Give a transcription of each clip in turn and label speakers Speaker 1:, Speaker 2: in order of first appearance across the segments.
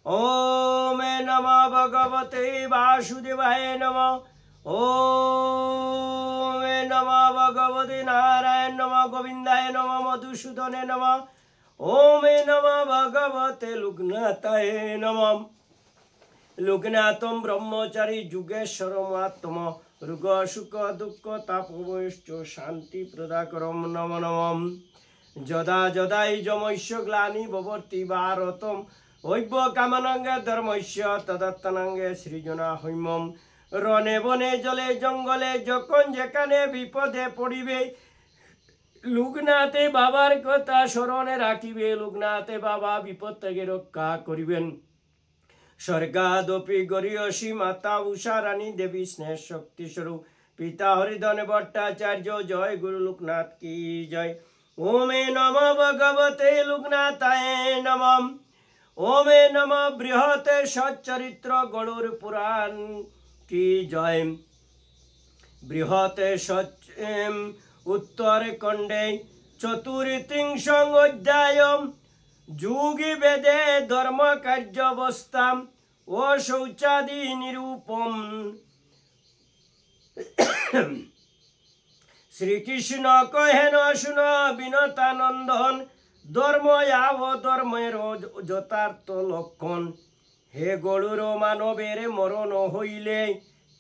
Speaker 1: ओम नमो भगवते वासुदेवाय नमः। ओम नमो भगवते नारायण नमः गोविंदाय नमः मधुसूदने नमः। ओम नमो भगवते लुग्नाताय नमः। लुग्नातम ब्रह्मचारी जुगेश्वरमात्म रुग सुख दुख तापवश्च शांति प्रदाकरम नमो नमः। যদা যদাই যমস্য গ্লানি ভবতি ভারতম ঐব্য কামনাঙ্গে ধর্মস্য তদত্তনাঙ্গে সৃজনা হৈমম। রনে বনে জলে জঙ্গলে যখন যেখানে বিপদে পড়িবে লুগনাথে বাবার কথা স্মরণে রাখিবে। লুগনাথে বাবা বিপদ থেকে রক্ষা করিবেন। স্বর্গাদপি গরিয়সী মাতা উষা রানী দেবী স্নেহ শক্তি স্বরূপ পিতা হরিধন ভট্টাচার্য জয় গুরু লোকনাথ কি জয়। ओम नमो भगवते लुग्नाथाय नमः। ओम नमो बृहते सच्चरित्र गरुड़ पुराण की जय। बृहते उत्तर खंडे चतुर्थिंशं अध्याय जुगी वेदे धर्म कार्यावस्था ओ शौचादि निरूपम। শ্রীকৃষ্ণ কহেন শুন বিনতানন্দন ধর্ম আব ধর্মের যথার্থ লক্ষণ। হে গরুর মানবের মরণ হইলে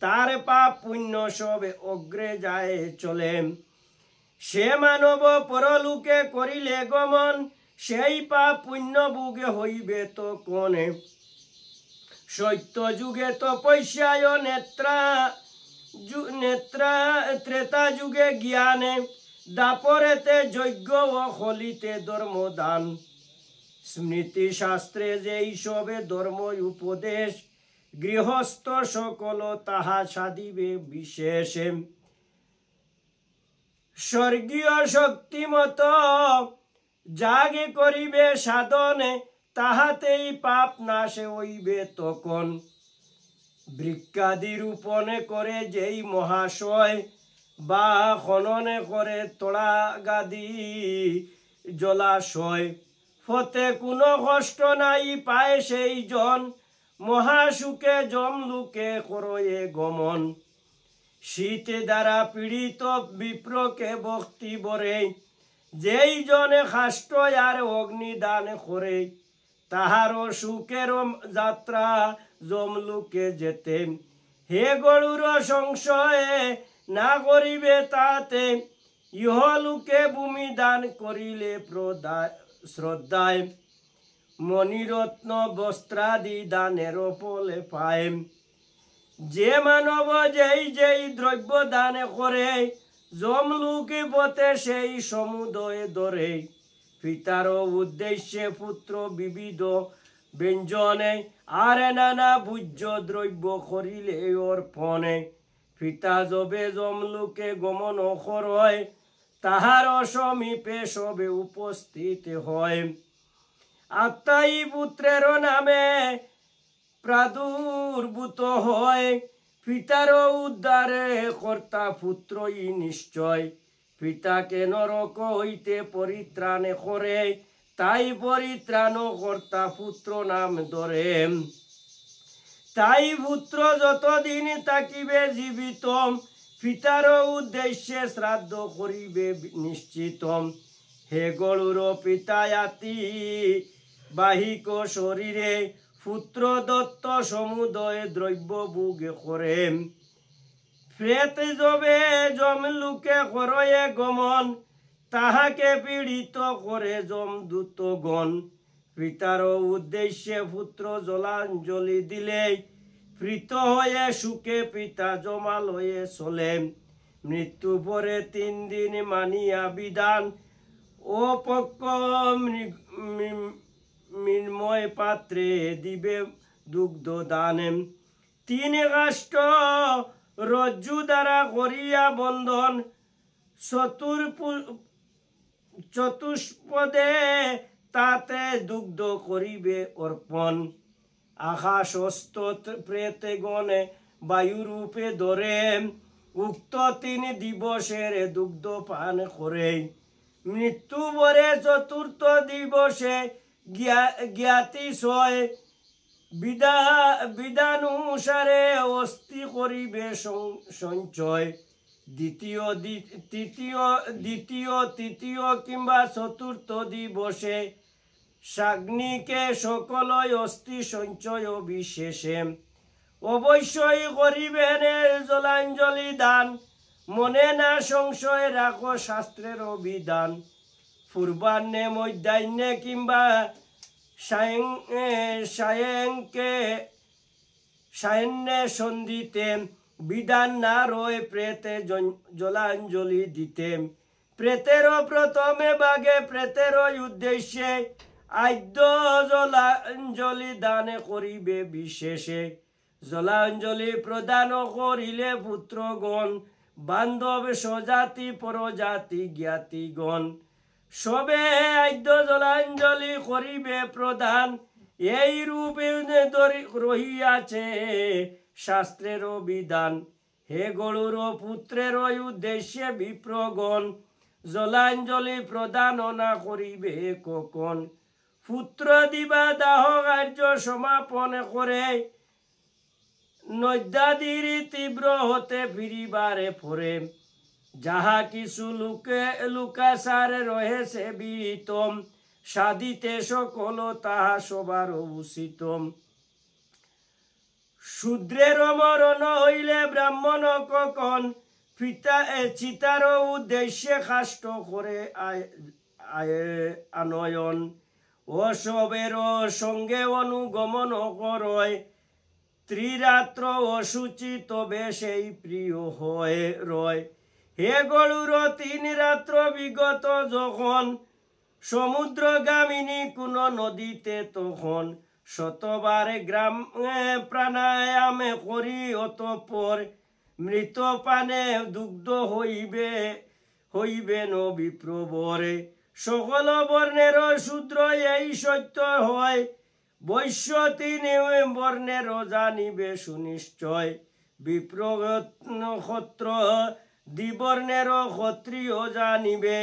Speaker 1: তার পাপ পুণ্য সব অগ্রে যায় চলে। সে মানব পরলোকে করিলে গমন সেই পাপ পুণ্য বুগে হইবে তো কোনে। সত্য যুগে তপস্যায় ত্রেতা যুগে জ্ঞানে দাপরেতে যজ্ঞ ও হলিতে ধর্মদান। স্মৃতি শাস্ত্রে যেই সবে ধর্ম উপদেশ গৃহস্থ সকল তাহা সাধিবে বিশেষে। স্বর্গীয় শক্তিমত জাগে করিবে সাধনে তাহাতেই পাপ নাশে হইবে তখন। বৃক্ষাদি রূপণে করে যেই মহাশয় বা খননে করে তড়াগাদি জলাশয় ফতে কোনো কষ্ট নাই পায় সেই জন মহাসুখে জমলুকে করয়ে গমন। শীতে দ্বারা পীড়িত বিপ্রকে ভক্তি বরে যেই জনে খাষ্ট আর অগ্নিদান করে তাহারও সুখের যাত্রা জমলুকে যেতে। হে গরুর সংশয়ে না করিবে তাতে ইহলুকে ভূমি দান করিলে শ্রদ্ধায় মণিরত্ন বস্ত্রাদি দানের ফলে পায়। যে মানব যেই দ্রব্য দান করে জমলুকে পথে সেই সমুদয় ধরে। পিতার উদ্দেশ্যে পুত্র বিবিধ ব্যঞ্জনে আর নানা ভোজ্য দ্রব্য করিলে অর্পণে। পিতা যবে জমলুকে গমন করয় তাহার সমীপে সবে উপস্থিত হয়। আত্মাই পুত্রের নামে প্রাদুর্ভূত হয় পিতার উদ্ধারে কর্তা পুত্রই নিশ্চয়। পিতাকে নরক হইতে পরিত্রাণে করে তাই পরিত্রাণ কর্তা পুত্র নাম ধরে। তাই পুত্র যতদিন থাকিবে জীবিত পিতার উদ্দেশ্যে শ্রাদ্ধ করিবে নিশ্চিত। হে গরুর পিতায়াতি বাহিক শরীরে পুত্র দত্ত সমুদয় দ্রব্য ভোগ করে। প্রেত যবে জমলুকে করয়ে গমন তাহাকে পীড়িত করে যমদূতগণ। পিতার উদ্দেশ্যে পুত্র জলাঞ্জলি দিলে প্রীত হয়ে সুখে পিতা জমালয়ে চলে। মৃত্যু পরে 3 দিন মানিয়া বিধান ও পক্ষ মৃন্ময় পাত্রে দিবে দুগ্ধ দানে। 3 কাষ্ঠ রজ্জু দ্বারা করিয়া বন্ধন চতুষ্পদে তাতে দুগ্ধ করিবে অর্পণ। আকাশস্থ প্রেতে গণে বায়ুরূপে ধরে উক্ত 3 দিবসের দুগ্ধ পান করে। মৃত্যু পরে 4th দিবসে জ্ঞাতি সয় বিধানুসারে অস্থি করিবে সঞ্চয়, তৃতীয় কিংবা চতুর্থ দিবসে সাগ্নিকে সকল অস্থি সঞ্চয় বিশেষে অবশ্যই করিবেন জলাঞ্জলি দান, মনে না সংশয় রাখো শাস্ত্রের বিধান। পূর্বাহ্নে, মধ্যাহ্নে কিংবা সায়ন্যে সন্ধিতে বিধান না রয় প্রেতে জলাঞ্জলি দিতে। প্রেতের প্রথমে ভাগে প্রেতের উদ্দেশ্যে আদ্য জলাঞ্জলি দান করিবে বিশেষে। জলাঞ্জলি প্রদান করিলে পুত্রগণ, বান্ধব স্বজাতি পরজাতি জ্ঞাতিগণ সবে আদ্য জলাঞ্জলি করিবে প্রদান। এই রূপে রহিয়াছে শাস্ত্রের বিধান। হে গরুর পুত্রের উদ্দেশ্যে বিপ্রগণ, জলাঞ্জলি প্রদান না করিবে কখন। পুত্র দিবা দাহ কার্য সমাপন করে, নৈদাদির তীব্র হতে ফিরিবারে পরে। যাহা কিছু লুকাসারে রহেছে বিতম, সাধিতে সকল তাহা সবার উচিতম। শূদ্রের মরণ হইলে ব্রাহ্মণ কখন, চিতার উদ্দেশ্যে কাষ্ট করে আনয়ন। অসবের সঙ্গে অনুগমন করয়, ত্রিরাত্র অসুচি তবে সেই প্রিয় হয় রয়। হে গরুর 3 রাত্র বিগত যখন, সমুদ্রগামিনী কোন নদীতে তখন। শতবারে প্রাণায়ামে করি অতঃপর, মৃত পানে দুগ্ধ হইবেন বিপ্রবরে। সকল বর্ণের শূদ্র এই সত্য হয়, বৈশ্য 3 বর্ণের জানিবে সুনিশ্চয়। বিপ্র ক্ষত্র দ্বিবর্ণের ক্ষত্রিয় জানিবে,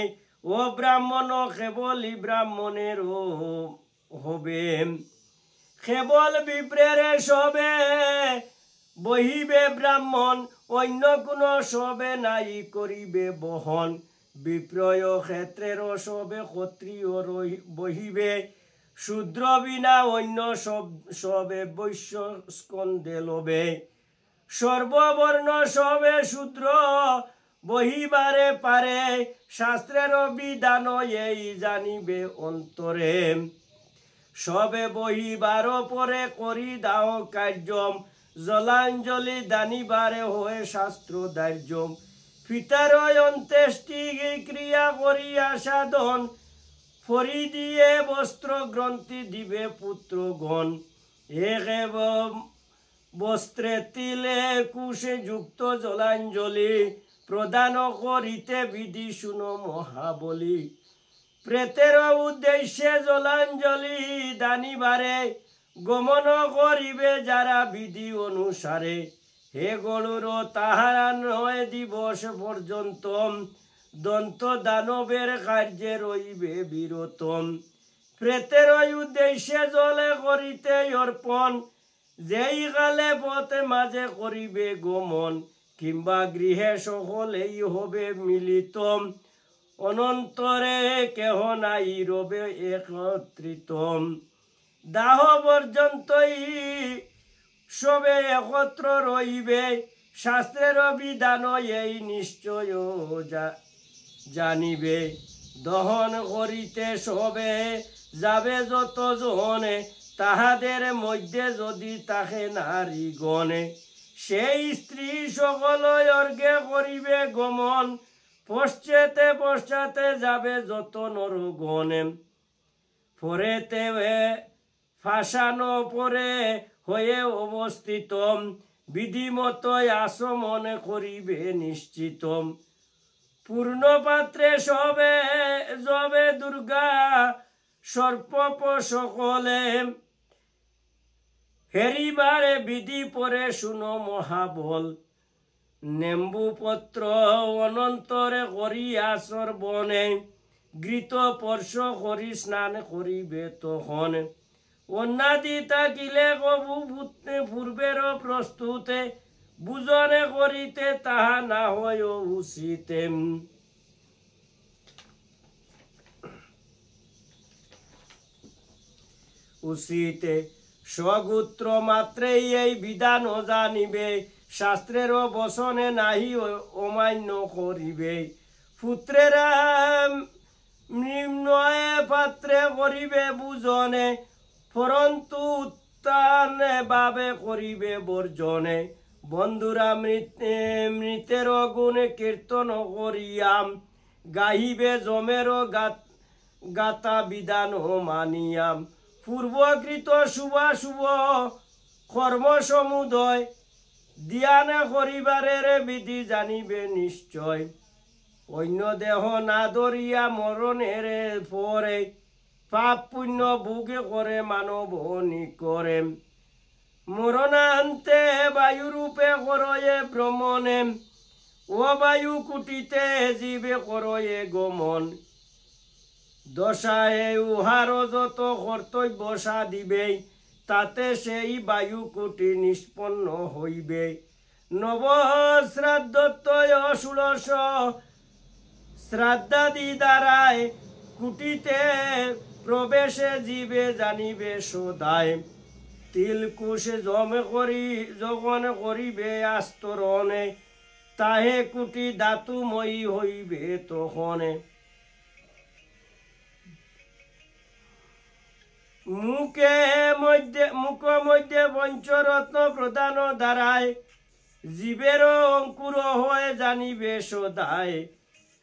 Speaker 1: ও ব্রাহ্মণ কেবলই ব্রাহ্মণের হবে। কেবল বিপ্রের সবে বহিবে ব্রাহ্মণ, অন্য কোন সবে নাই করিবে বহন। বিপ্রয় ক্ষেত্রের সবে ক্ষত্রিয় বহিবে, শূদ্র বিনা অন্য সবে বৈশ্য স্কন্ধে লবে। সর্ববর্ণ সবে শূদ্র বহিবারে পারে, শাস্ত্রের বিধান এই জানিবে অন্তরে। সবে বহিবার পরে করি দাও কার্যম, জলাঞ্জলি দানিবারে হয়ে শাস্ত্র দার্যম। পিতার অন্ত্যেষ্টি ক্রিয়া করিয়া সাধন, ফরি দিয়ে বস্ত্র গ্রন্থি দিবে পুত্রগণ। এক বস্ত্রে তিলে কুশে যুক্ত জলাঞ্জলি, প্রদান করিতে বিধি শুনো মহাবলী। প্রেতের উদ্দেশ্যে জলাঞ্জলি দানিবারে, গমন করিবে যারা বিধি অনুসারে। হে গরুর তাহারা 9 দিবস পর্যন্ত, দন্ত দানবের কার্যে রইবে বিরতম। প্রেতের উদ্দেশ্যে জলে করিতে অর্পণ, যেই কালে পথে মাঝে করিবে গমন। কিংবা গৃহে সকলেই হবে মিলিতম, অনন্তরে কেহ নাই রবে একত্রিতম। দাহ পর্যন্তই সবে একত্র রইবে, শাস্ত্রের বিধান এই নিশ্চয় জানিবে। দহন করিতে সবে যাবে যত জনে, তাহাদের মধ্যে যদি তাকে নারী গণে। সেই স্ত্রী সকল অর্ঘে করিবে গমন, পশ্চাতে যাবে যত নরগণে। পরেতে ফাঁসানো পরে হয়ে অবস্থিত, বিধিমত আসমন করিবে নিশ্চিতম। পূর্ণ পাত্রে সবে যবে দুর্গা সর্পপ সকলে, হেরিবারে বিধি পরে শুনো মহাবল। নেম্বু পত্র অনন্তরে করিয়া সর্বনে, ঘৃত পর্শ করি স্নান করিবে তখন। অন্যাদি থাকিলে কবু পূর্বের প্রস্তুতে বুঝনে করিতে তাহা না হয় উচিতে। উচিতে স্বগোত্র মাত্রেই এই বিধান জানিবে, শাস্ত্রের বচনে নাহি অমান্য করিবে। পুত্রেরা নিম্নয়ে পাত্রে করিবে বুঝনে, পরন্তু উত্থানে ভাবে করিবে বর্জনে। বন্ধুরা মৃতের গুণে কীর্তন করিয়াম, গাহিবে জমের গাতা বিধান মানিয়াম। পূর্বকৃত শুভাশুভ কর্ম সমুদয় ধ্যানে করিবারের বিধি জানিবে নিশ্চয়। অন্য দেহ না ধরিয়া মরণের পরে পাপ পুণ্য ভোগে করে মানব করে। মরণান্তে বায়ুরূপে করয়ে ভ্রমণে, ও বায়ু কুটিতে জীবে করয়ে গমন। দশায় উহার যত কর্তব্য সাধিবে, তাতে সেই বায়ু কুটি নিষ্পন্ন হইবে। নব শ্রাদ্ধত্বয় ষোড়শ শ্রাদ্ধাদি দ্বারায় কুটিতে প্রবেশে জীবে জানিবে সদায়। তিলকুশ যখন করিবে আস্তরণে, তাহে কুটি ধাতুময়ী হইবে তখনে। মুখ মধ্যে পঞ্চরত্ন প্রদান দ্বারায় জীবের অঙ্কুর হয়ে জানিবে সদায়।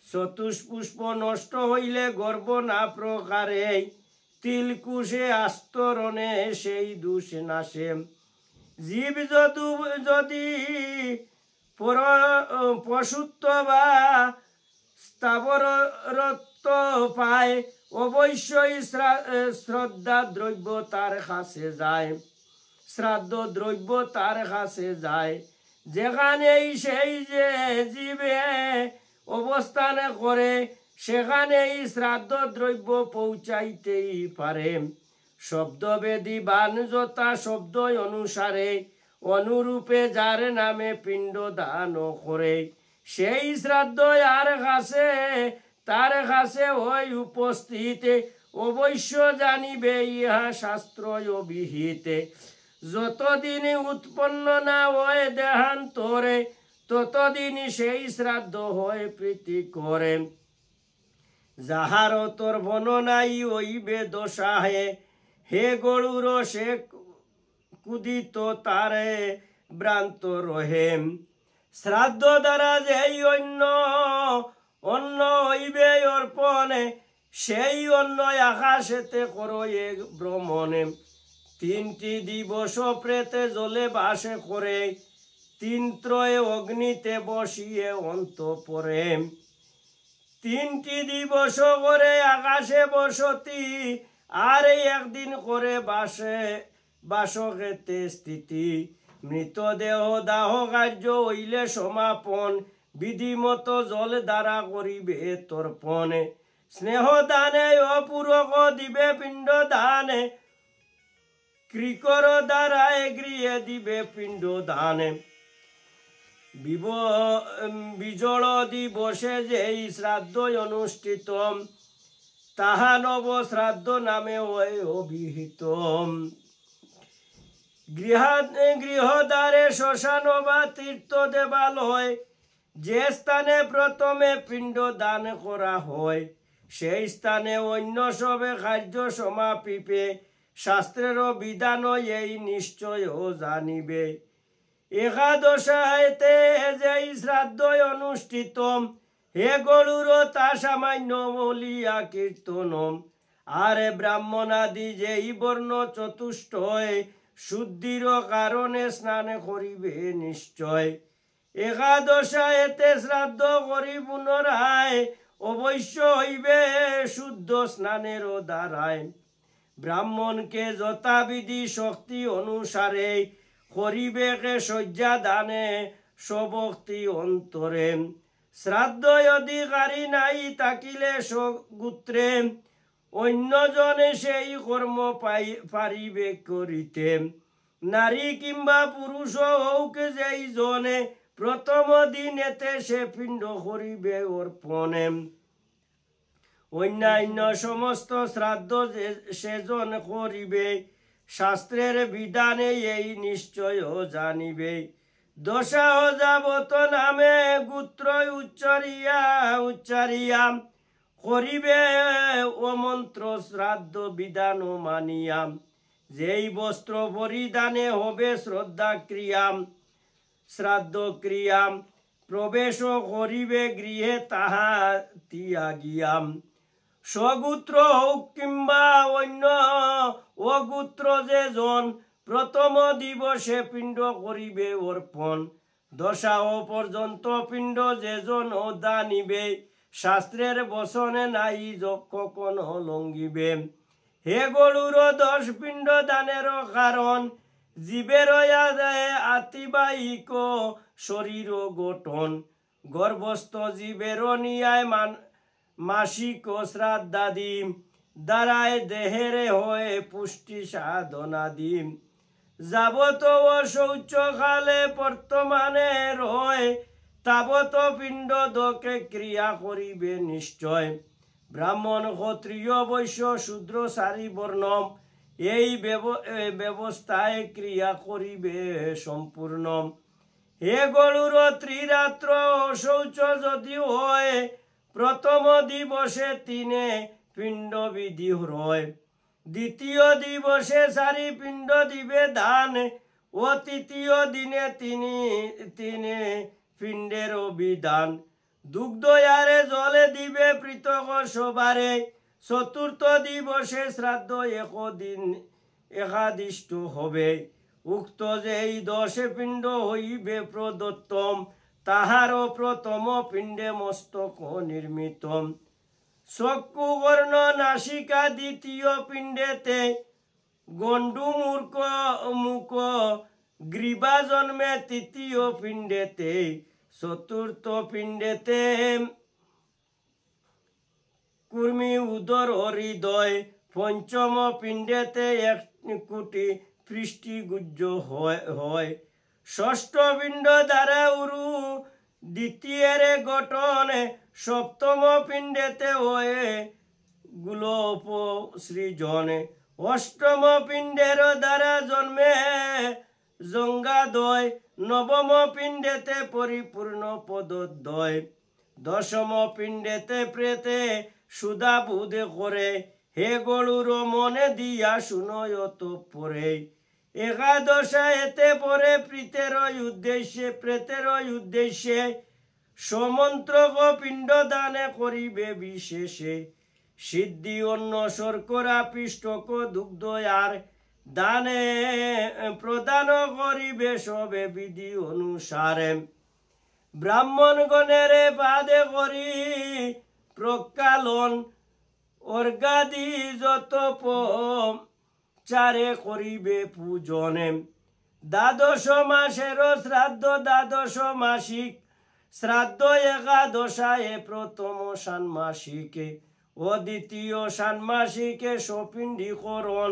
Speaker 1: চতুষ্পুষ্প নষ্ট হইলে গর্ব না প্রকারে, তিলকুশে আস্তরণে সেই দোষ নাশে। জীব যদি পশুত্ব বা স্থাবরত্ব পায়, অবশ্যই শ্রদ্ধা দ্রব্য তার কাছে যায়, শ্রাদ্ধ দ্রব্য তার কাছে যায়। যেখানেই সেই যে জীবে অবস্থান করে, সেখানেই শ্রাদ্ধ দ্রব্য পৌঁছাইতেই পারে। শব্দবেদী বান যথা শব্দ অনুসারে অনুরূপে যার নামে পিণ্ড দান করে, সেই শ্রাদ্ধ আর কাছে তার কাছে হয় উপস্থিত। অবশ্য জানিবে ইহা শাস্ত্র অভিহিতে। যতদিন উৎপন্ন না হয় দেহান্তরে, ততদিন সেই শ্রাদ্ধ হয় প্রীতি করে। যাহার তোর বর্ণনাই হইবে দশাহে, হে গরুর সে কুদিত তারে ভ্রান্ত রহে। শ্রাদ্ধ দ্বারা যেই অন্ন হইবে অর্পণে, সেই অন্ন আকাশেতে করয়ে ভ্রমণে। 3টি দিবস প্রেতে জলে বাসে করে, 3 ত্রয়ে অগ্নিতে বসিয়ে অন্ত পরে। 3টি দিবস করে আকাশে বসতি, আর একদিন করে বাসকেতে স্থিতি। মৃতদেহ দাহ কার্য হইলে সমাপন, বিধিমত জল দ্বারা করিবে তর্পণে। স্নেহ দানে অপূরক দিবে পিণ্ড দানে, কৃকর দ্বারা গৃহে দিবে পিণ্ড দানে। বিজল দিবসে যেই শ্রাদ্ধ অনুষ্ঠিত, তাহা নব শ্রাদ্ধ নামে হয় অভিহিত। গৃহদ্বারে শ্মশান বা তীর্থ দেবালয়, যে স্থানে প্রথমে পিণ্ড দান করা হয়, সেই স্থানে অন্য সবে কার্য সমাপিবে। শাস্ত্রের বিধান এই নিশ্চয় জানিবে। একাদশায়তে যেই শ্রাদ্ধ অনুষ্ঠিত, হে গরুর তা সামান্য বলিয়া কীর্তন। আর ব্রাহ্মণাদি যেই বর্ণ চতুষ্টয়, শুদ্ধির কারণে স্নান করিবে নিশ্চয়। একাদশায়তে শ্রাদ্ধ করি পুনরায়, অবশ্য হইবে শুদ্ধ স্নানের দ্বারায়। ব্রাহ্মণকে যথাবিধি শক্তি অনুসারে করিবে শয্যা দানে স্বভক্তি অন্তরে। শ্রাদ্ধ অধিকারী নাই থাকিলে স্বগোত্রে, অন্যজনে সেই কর্ম পারিবে করিতে। নারী কিংবা পুরুষ হোক যেই জনে প্রথম দিনেতে সে পিণ্ড করিবে অর্পণে। অন্যান্য সমস্ত শ্রাদ্ধ সেজন করিবে, শাস্ত্রের বিধানে এই নিশ্চয় জানিবে। দশা যাবত নামে গোত্র উচ্চারিয়া করিবে অমন্ত্র শ্রাদ্ধ বিধান মানিয়া। যেই বস্ত্র পরিধানে হবে শ্রাদ্ধ ক্রিয়া, প্রবেশ করিবে গৃহে তাহা তিয়াগিয়া। স্বগোত্র হোক কিংবা অন্য অগোত্র যে জন প্রথম দিবসে পিণ্ড করিবে অর্পণ। দশা পর্যন্ত পিণ্ড যে জন দানিবে, শাস্ত্রের বচনে নাই কখনো লঙ্ঘিবে। হে গরুর 10 পিণ্ড দানের কারণ, জীবের আতিবাহিক শরীর গঠন। গর্ভস্থ জীবের নিয়ায় মাসিক শ্রাদ্ধাদি, দ্বারায় দেহের হয়ে পুষ্টি সাধনাদি। যাবত শৌচ কালে বর্তমানে রয়, তাবত পিণ্ড দকে ক্রিয়া করিবে নিশ্চয়। ব্রাহ্মণ ক্ষত্রিয় বৈশ্য শূদ্র সারি বর্ণম, এই ব্যবস্থায় ক্রিয়া করিবে সম্পূর্ণ। হে গরুর ত্রিরাত্র শৌচ যদি হয়, প্রথম দিবসে 3 পিণ্ড বিধি রয়। দ্বিতীয় দিবসে 4 পিণ্ড দিবে দান, ও তৃতীয় দিনে 3 পিণ্ডের বিধান। দুগ্ধ আরে জলে দিবে পৃথক সবারে, চতুর্থ দিবসে শ্রাদ্ধ একাদিষ্ট হবে। উক্ত যেই 10 পিণ্ড হইবে প্রদত্তম, তাহারও প্রথম পিণ্ডে মস্তক নির্মিত। চক্ষু কর্ণ নাসিকা দ্বিতীয় পিণ্ডেতে, গণ্ডু মুখ গ্রীবা জন্মে তৃতীয় পিণ্ডেতে। চতুর্থ পিণ্ডেতে কুর্মি উদর হৃদয়, পঞ্চম পিণ্ডেতে 1 কোটি পৃষ্টি গুজ্জ হয়। ষষ্ঠ পিণ্ড দ্বারা উরু দ্বিতীয়ের গঠন, সপ্তম পিণ্ডেতে হয়ে গোলপ সৃজন। অষ্টম পিণ্ডের দ্বারা জন্মে জঙ্গাদয়, নবম পিণ্ডেতে পরিপূর্ণ পদোদয়। দশম পিণ্ডেতে প্রেতে সুধা বোধ করে, হে গরুর মনে দিয়া শুনয়ত পরে। একাদশা এতে পরে প্রেতের উদ্দেশ্যে, সমন্ত্রক পিণ্ড দানে করিবে বিশেষে। সিদ্ধি অন্য শর্করা পিষ্টক দুগ্ধ আর দানে প্রদান করিবে সবে বিধি অনুসারে। ব্রাহ্মণগণের বাদে করি প্রকালন, অর্ঘাদি যত চারে করিবে পূজনে। দ্বাদশ মাসের শ্রাদ্ধ দ্বাদশ মাসিক, শ্রাদ্ধ একাদশায় প্রথম ষান্মাসিকে, ও দ্বিতীয় ষান্মাসিকে সপিণ্ডীকরণ।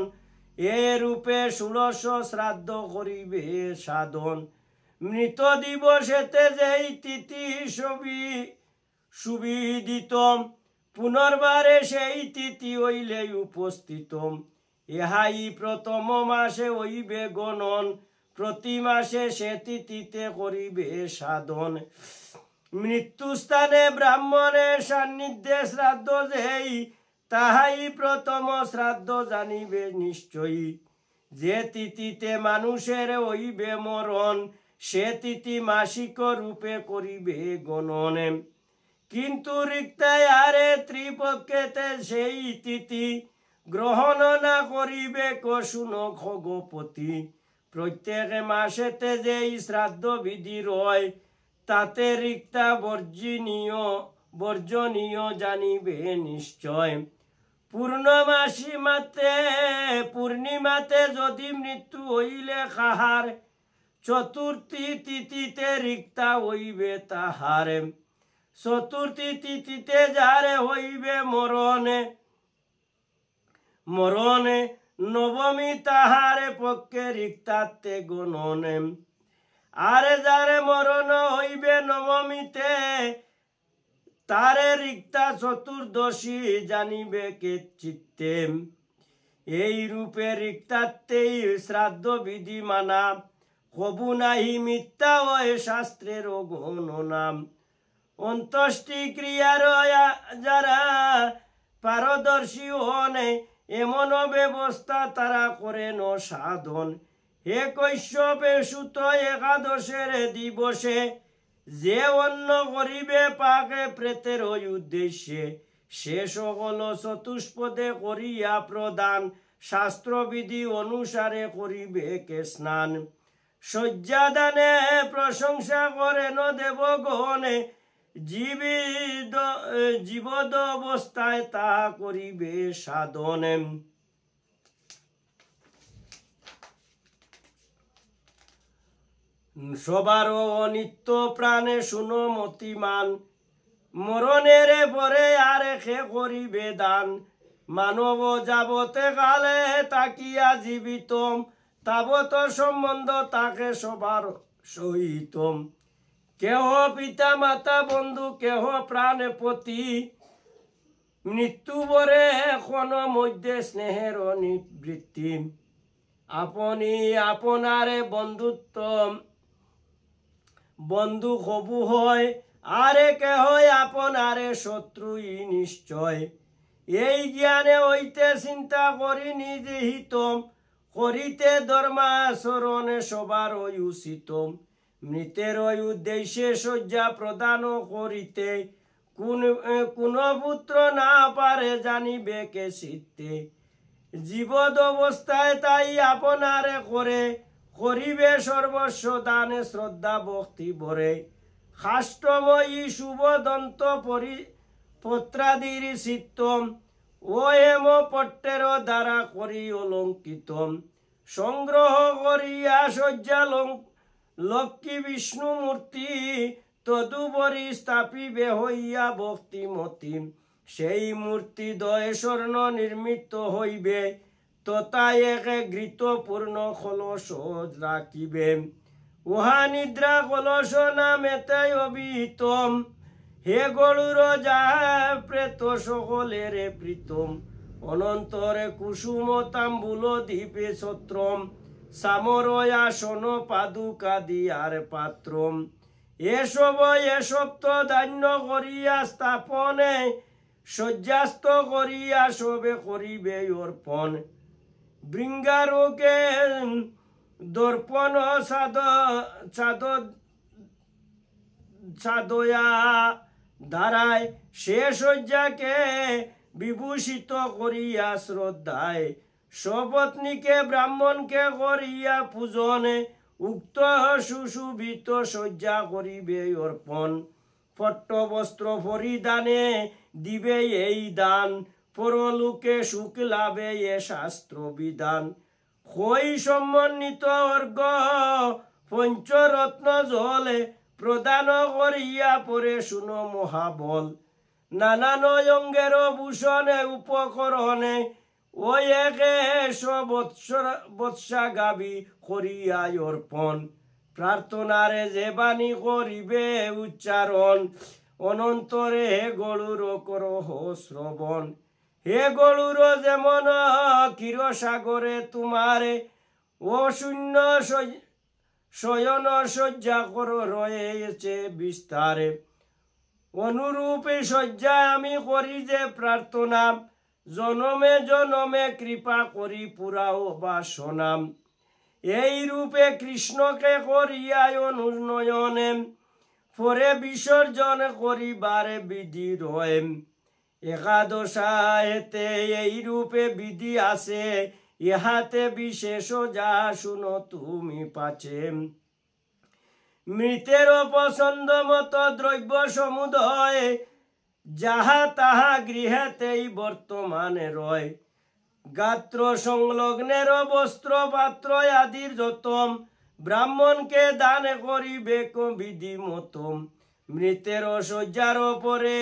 Speaker 1: এ রূপে 16 শ্রাদ্ধ করিবে সাধন। মৃত দিবসেতে যেই তিথি সুবিদিত, পুনর্বারে সেই তিথি হইলে উপস্থিত। ইহাই প্রথম মাসে হইবে গণন, প্রতি মাসে সে তিথিতে করিবে সাধন। মৃত্যুস্থানে ব্রাহ্মণের সান্নিধ্যে শ্রাদ্ধ যেই, তাহাই প্রথম শ্রাদ্ধ জানিবে নিশ্চয়ই। যে তিথিতে মানুষের হইবে মরণ, সে তিথি মাসিক রূপে করিবে গণন। কিন্তু রিক্তায় আরে ত্রিপক্ষেতে সেই তিথি গ্রহণ না করিবে শুন খগপতি। প্রত্যেক মাসেতে যেই শ্রাদ্ধ বিধি রয়, তাতে রিক্তা বর্জনীয় জানিবে নিশ্চয়। পূর্ণিমাতে যদি মৃত্যু হইলে কাহার, চতুর্থী তিথিতে রিক্তা হইবে তাহার। চতুর্থী তিথিতে যারে হইবে মরণ, মরণে নবমী তাহারে পক্ষে রিক্তাতে গণনে আরে যারে মরণ হইবে নবমীতে তারে রিক্তা চতুর্দশী জানিবে কে চিত্তে এই রূপে রিক্তাতেই শ্রাদ্ধ বিধি মানা কবু নাহি মিথ্যা হয় শাস্ত্রের গণনাম অন্ত্যেষ্টি ক্রিয়ার যারা পারদর্শী হনে এমন ব্যবস্থা তারা করেন সাধন হে কৈশ্যপে সুত একাদশের দিবসে যে অন্ন করিবে পাকে প্রেতের উদ্দেশ্যে সে সকল চতুষ্পদে করিয়া প্রদান শাস্ত্রবিধি অনুসারে করিবে কে স্নান শয্যাদানে প্রশংসা করেন দেবগণে জীবদ অবস্থায় তাহা করিবে সাধনে সবার অনিত্য প্রাণে শুনো মতিমান মরণের পরে আরে খে করিবে দান মানব যাবতে কালে তাকিয়া জীবিতম তাবত সম্বন্ধ তাকে সবার সহিতম কেহ পিতা মাতা বন্ধু কেহ প্রাণপতি মৃত্যু বরে এখন মধ্যে স্নেহের নিবৃত্তি আপনি আপনারে বন্ধুত্ব বন্ধু হবু হয় আরে কেহ আপনারে শত্রুই নিশ্চয় এই জ্ঞানে হইতে চিন্তা করি নিজে হিতম করিতে ধর্মাচরণে সবার উচিতম মৃতের উদ্দেশ্যে শয্যা প্রদান করিতে কোন পুত্র না পারে জানিবে কে চিত্তে জীবদ অবস্থায় তাই আপনারে করে করিবে সর্বস্ব দানে শ্রদ্ধা ভক্তি ভরে খাষ্টময়ী শুভদন্ত পত্রাদির চিত্তম ও হেম পট্টের দ্বারা করি অলঙ্কিতম সংগ্রহ করিয়া শয্যা লক্ষ্মী বিষ্ণু মূর্তি তদুপরি স্থাপিবে হইয়া ভক্তিমতী সেই মূর্তি দয় স্বর্ণ নির্মিত হইবে তথা এক ঘৃত পূর্ণ কলস রাখিবে উহা নিদ্রা কলস নামেতে অভিহিতম হে গরুর যাহা প্রেত সকলের প্রীতম অনন্তরে কুসুম তাম্বুল দ্বীপে ছত্রম সামর আসন পাদুকা দিয়ার পাত্রম এসব তো ধান্য করিয়া স্থাপনে শয্যাস্ত করিয়া সবে করিবে অর্পণ বৃঙ্গারোকে দর্পণ সাদয়া ধারায় সে শয্যাকে বিভূষিত করিয়া শ্রদ্ধায় সপত্নীকে ব্রাহ্মণকে করিয়া পূজনে উক্ত সুশোভিত শয্যা করিবে অর্পণ পট্টবস্ত্র পরিধানে দিবে এই দান পরলোকে সুখ লাভে এ শাস্ত্র বিধান হই সম্মানিত অর্ঘ পঞ্চরত্ন জলে প্রদান করিয়া পরে শুনো মহাবল নানান অঙ্গের ভূষণে উপকরণে ওই একে বৎসা গাবি করিয়া অর্পণ প্রার্থনারে যে বাণী করিবে উচ্চারণ অনন্তরে হে গরুর করহ শ্রবণ হে গরুর যেমন ক্ষীরসাগরে তোমারে ও শূন্য শয়ন শয্যা কর রয়েছে বিস্তারে অনুরূপে শয্যা আমি করি যে প্রার্থনা জনমে জনমে কৃপা করি পুরাও বাসনাম এই রূপে কৃষ্ণকে করিয়ায় অনুনয়নে পরে বিসর্জন করিবারে বিধি রয় একাদশায়েতে এই রূপে বিধি আছে ইহাতে বিশেষ যা শুনো তুমি পাছে মৃতের পছন্দ মতো দ্রব্য সমুদয় যাহা তাহা গৃহেতেই বর্তমানে রয় গাত্র সংলগ্নের বস্ত্র পাত্র আদির যতম ব্রাহ্মণকে দান করিবে বিধি মতম মৃতের শয্যার পরে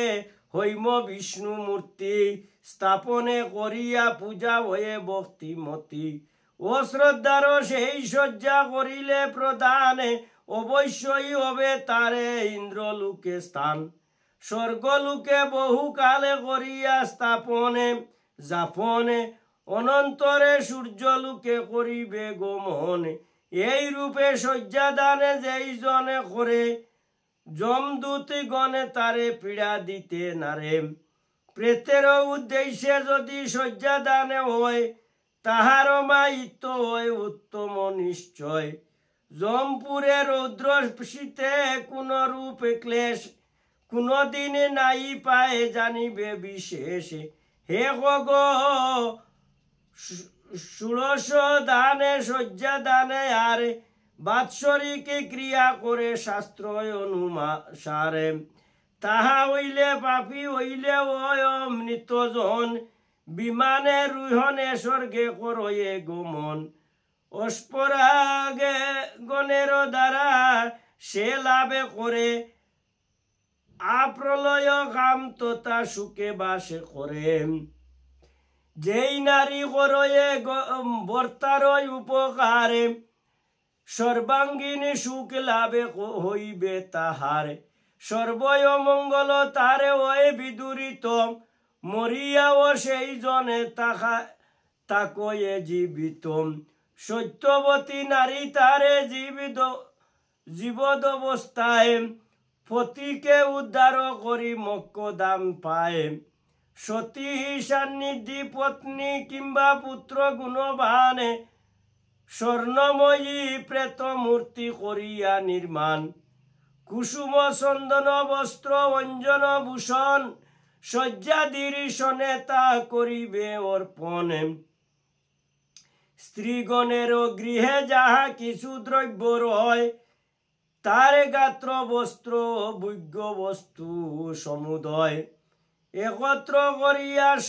Speaker 1: হৈম বিষ্ণু মূর্তি স্থাপনে করিয়া পূজা হয়ে ভক্তিমতী ও শ্রদ্ধার সেই শয্যা করিলে প্রদানে অবশ্যই হবে তারে ইন্দ্রলোকে স্থান স্বর্গলোকে বহুকালে করিয়া স্থাপনে যাপনে অনন্তরে সূর্যলোকে করিবে গমন এই রূপে শয্যাদানে যেই জনে করে যমদূতি গণে তারে পীড়া দিতে নারে প্রেতের উদ্দেশ্যে যদি শয্যাদানে হয় তাহার মায়িত্ব হয় উত্তম নিশ্চয় যমপুরে রৌদ্র শীতে কোন রূপে ক্লেশ কোনদিন নাই পায় জানিবে বিশেষ হে গগ ষোড়শ দানে শয্যা দানে আর বাৎসরিক ক্রিয়া করে শাস্ত্র অনুসারে তাহা হইলে পাপী হইলে অমৃতজন বিমানে রুহনে স্বর্গে করয়ে গমন অস্পরাগে গণের দ্বারা সে লাভে করে আপ্রলয় কাম তথা সুখে বাসে করে যেই নারী করয়ে বর্তার উপকারে সর্বাঙ্গীন সুখ লাভে হইবে তাহার সর্বয় মঙ্গল তারে ওই বিদুরিত মরিয়াও সেই জনে তাকয়ে জীবিত সত্যবতী নারী তারে জীবদবস্থায় পতিকে উদ্ধার করি মোক্ষ দাম পায় সতী সান্নিধি পত্নী কিংবা পুত্র গুণবানে স্বর্ণময়ী প্রেত মূর্তি করিয়া নির্মাণ কুসুম চন্দন বস্ত্র অঞ্জন ভূষণ শয্যাদির সনে তা করিবে অর্পণ স্ত্রীগণের গৃহে যাহা কিছু দ্রব্য রয় তার গাত্র বস্ত্র ভোগ্য বস্তু সমুদয় একত্র করিয়া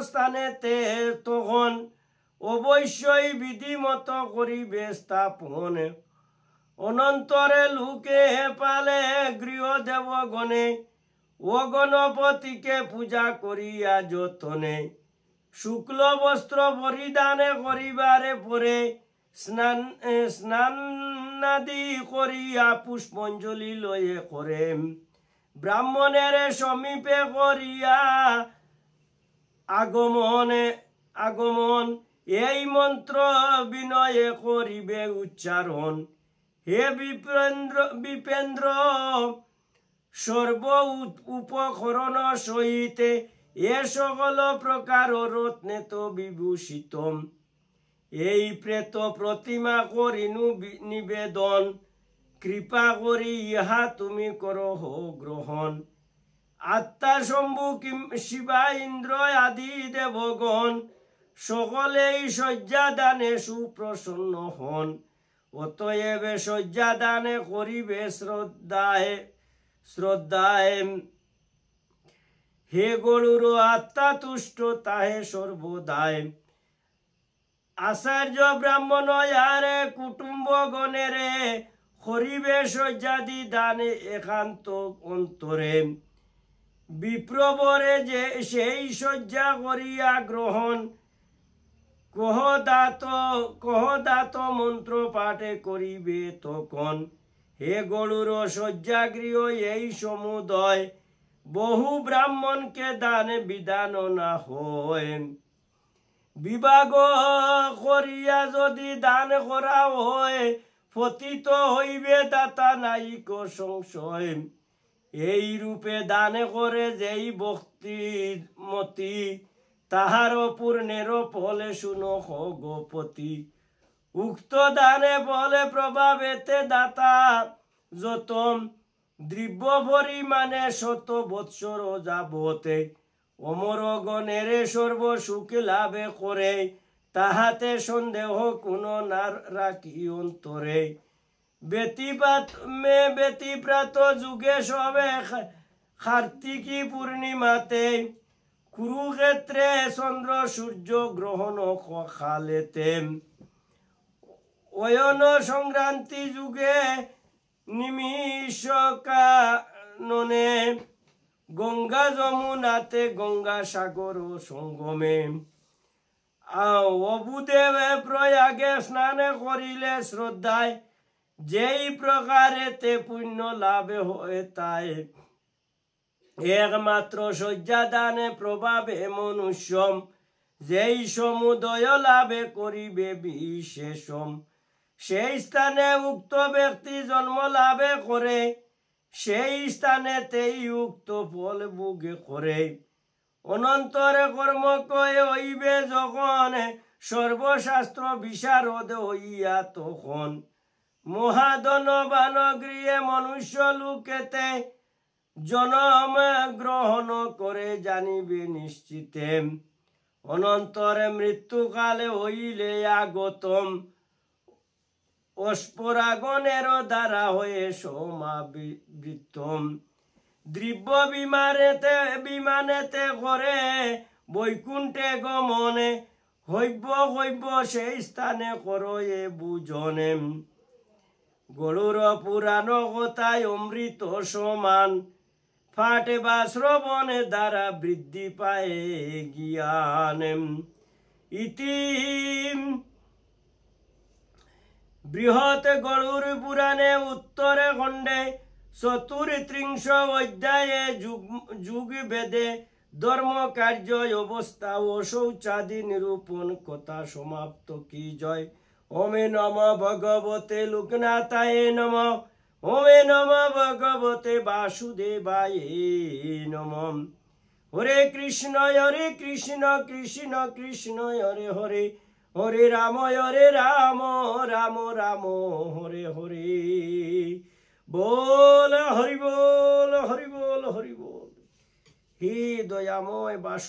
Speaker 1: স্থানেতে তখন অবশ্যই বিধিমত করিবে স্থাপন অনন্তরে লোকে পালে গৃহ দেবগণে ও গণপতিকে পূজা করিয়া যতনে শুক্ল বস্ত্র পরিধানে করিবারে পরে স্নানাদি করিয়া পুষ্পঞ্জলি লয়ে করে ব্রাহ্মণের সমীপে করিয়া আগমন এই মন্ত্র বিনয়ে করিবে উচ্চারণ হে বিপেন্দ্র সর্ব উপকরণ সহিতে এ সকল প্রকার রত্নে তো বিভূষিত এই প্রেত প্রতিমা করিনু নিবেদন কৃপা করি ইহা তুমি করো গ্রহণ আত্মা শম্ভু শিবা ইন্দ্র আদি দেবগণ সকলেই শয্যাদানে সুপ্রসন্ন হন অতএব শয্যাদানে করিবে শ্রদ্ধায় হে গরুর আত্মা তুষ্ট তাহে সর্বদায় আচার্য ব্রাহ্মণ আরে কুটুম্ব গণেরে করিবে শয্যাদি দানে একান্ত অন্তরে বিপ্রবরে যে সেই শয্যা করিয়া গ্রহণ কহদাত মন্ত্র পাঠে করিবে তখন হে গরুর শয্যাগৃহ এই সমুদয় বহু ব্রাহ্মণকে দানে বিধান না হয় বিভাগ করিয়া যদি দান করা হয় পতিত হইবে দাতা নাইক সংশয় এই রূপে দানে করে যেই ভক্তিমতী তাহার পূর্ণের ফলে শুনো গোপতি উক্ত দানে বলে প্রভাবেতে দাতা যত দ্রব্য পরিমাণে শত বৎসর যাবতে অমর গণের সর্ব সুখ লাভে করে তাহাতে সন্দেহ কোনো না রাখি অন্তরে ব্যতিপ্রাত যুগে সবে কার্তিকী পূর্ণিমাতে কুরুক্ষেত্রে চন্দ্র সূর্য গ্রহণ খালেতে অয়ন সংক্রান্তি যুগে নিমিষ কাননে গঙ্গা যমুনাতে গঙ্গা সাগর সঙ্গমে অবুদেবে প্রয়াগে স্নানে করিলে শ্রদ্ধায় যেই প্রকারেতে পুণ্য লাভে হয় তাই একমাত্র শয্যাদানে প্রভাবে মনুষ্যম যেই সমুদয় লাভে করিবে বিশেষম সেই স্থানে উক্ত ব্যক্তি জন্ম লাভে করে সেই স্থানেতেই উক্ত ফল ভোগে করে অনন্তরে কর্ম কয়ে হইবে যখন সর্বশাস্ত্র বিশারদ হইয়া তখন মহাধনবান গৃহে মনুষ্য লোকেতে জনম গ্রহণ করে জানিবে নিশ্চিতে অনন্তরে মৃত্যুকালে হইলে আগতম অস্পরাগণের দ্বারা হয়ে সমাবৃতম দ্রব্য বিমানেতে করে বৈকুণ্ঠে গমনে হইব সেই স্থানে করয়ে বুঝনে গরুর পুরাণ কথায় অমৃত সমান ফাটে বা শ্রবণে দ্বারা বৃদ্ধি পায় জ্ঞান ইতি বৃহৎ গরুর পুরাণে উত্তরে খণ্ডে 34 অধ্যায়ে যুগ বেদে ধর্ম কার্য অবস্থা ও শৌচাদি নিরূপণ কথা সমাপ্ত কি জয় ওমে নম ভগবতে লোকনাথায় নম ওমে নম ভগবতে বাসুদেবায় নম হরে কৃষ্ণ কৃষ্ণ কৃষ্ণ হরে হরে হরে রাম রাম রাম হরে হরে बोल हरि बोल হে দয়াময় বাসুদেব।